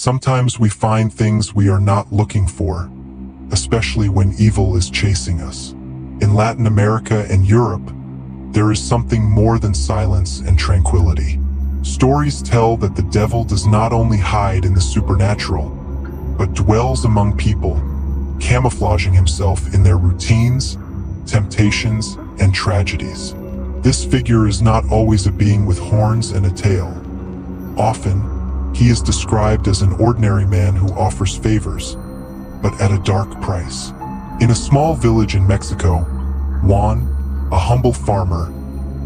Sometimes we find things we are not looking for, especially when evil is chasing us. In Latin America and Europe, there is something more than silence and tranquility. Stories tell that the devil does not only hide in the supernatural, but dwells among people, camouflaging himself in their routines, temptations, and tragedies. This figure is not always a being with horns and a tail. Often, he is described as an ordinary man who offers favors, but at a dark price. In a small village in Mexico, Juan, a humble farmer,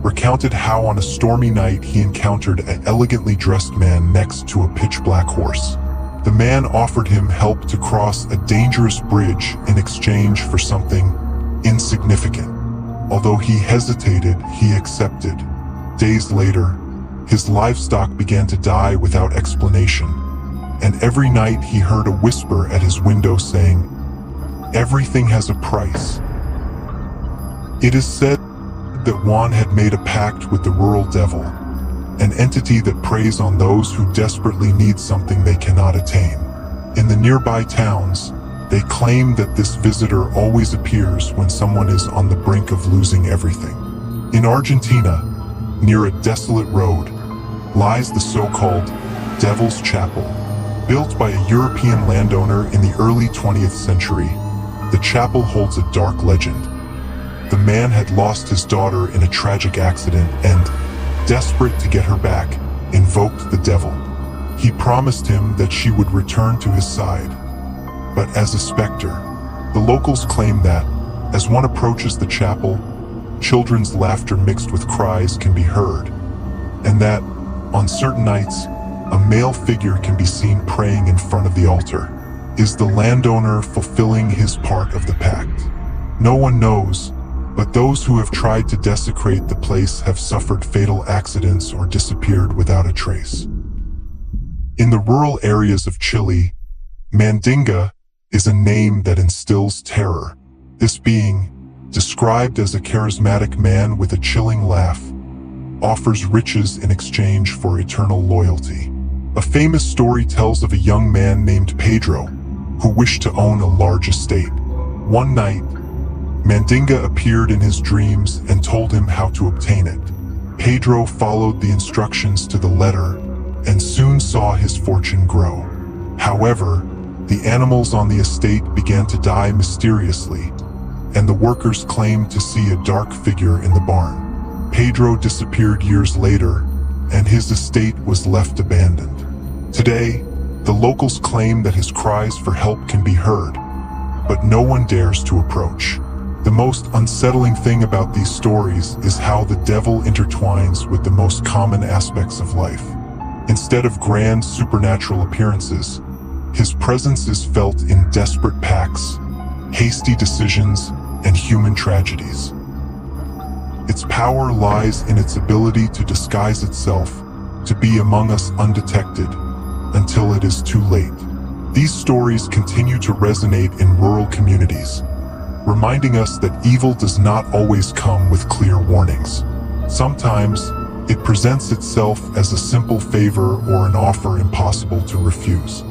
recounted how on a stormy night he encountered an elegantly dressed man next to a pitch-black horse. The man offered him help to cross a dangerous bridge in exchange for something insignificant. Although he hesitated, he accepted. Days later, his livestock began to die without explanation, and every night he heard a whisper at his window saying, "Everything has a price." It is said that Juan had made a pact with the rural devil, an entity that preys on those who desperately need something they cannot attain. In the nearby towns, they claim that this visitor always appears when someone is on the brink of losing everything. In Argentina, near a desolate road, lies the so-called Devil's Chapel. Built by a European landowner in the early 20th century, the chapel holds a dark legend. The man had lost his daughter in a tragic accident and, desperate to get her back, invoked the devil. He promised him that she would return to his side. But as a specter, the locals claim that, as one approaches the chapel, children's laughter mixed with cries can be heard, and that, on certain nights, a male figure can be seen praying in front of the altar. Is the landowner fulfilling his part of the pact? No one knows, but those who have tried to desecrate the place have suffered fatal accidents or disappeared without a trace. In the rural areas of Chile, Mandinga is a name that instills terror. This being, described as a charismatic man with a chilling laugh, offers riches in exchange for eternal loyalty. A famous story tells of a young man named Pedro, who wished to own a large estate. One night, Mandinga appeared in his dreams and told him how to obtain it. Pedro followed the instructions to the letter and soon saw his fortune grow. However, the animals on the estate began to die mysteriously, and the workers claimed to see a dark figure in the barn. Pedro disappeared years later, and his estate was left abandoned. Today, the locals claim that his cries for help can be heard, but no one dares to approach. The most unsettling thing about these stories is how the devil intertwines with the most common aspects of life. Instead of grand supernatural appearances, his presence is felt in desperate pacts, hasty decisions, and human tragedies. Its power lies in its ability to disguise itself, to be among us undetected, until it is too late. These stories continue to resonate in rural communities, reminding us that evil does not always come with clear warnings. Sometimes, it presents itself as a simple favor or an offer impossible to refuse.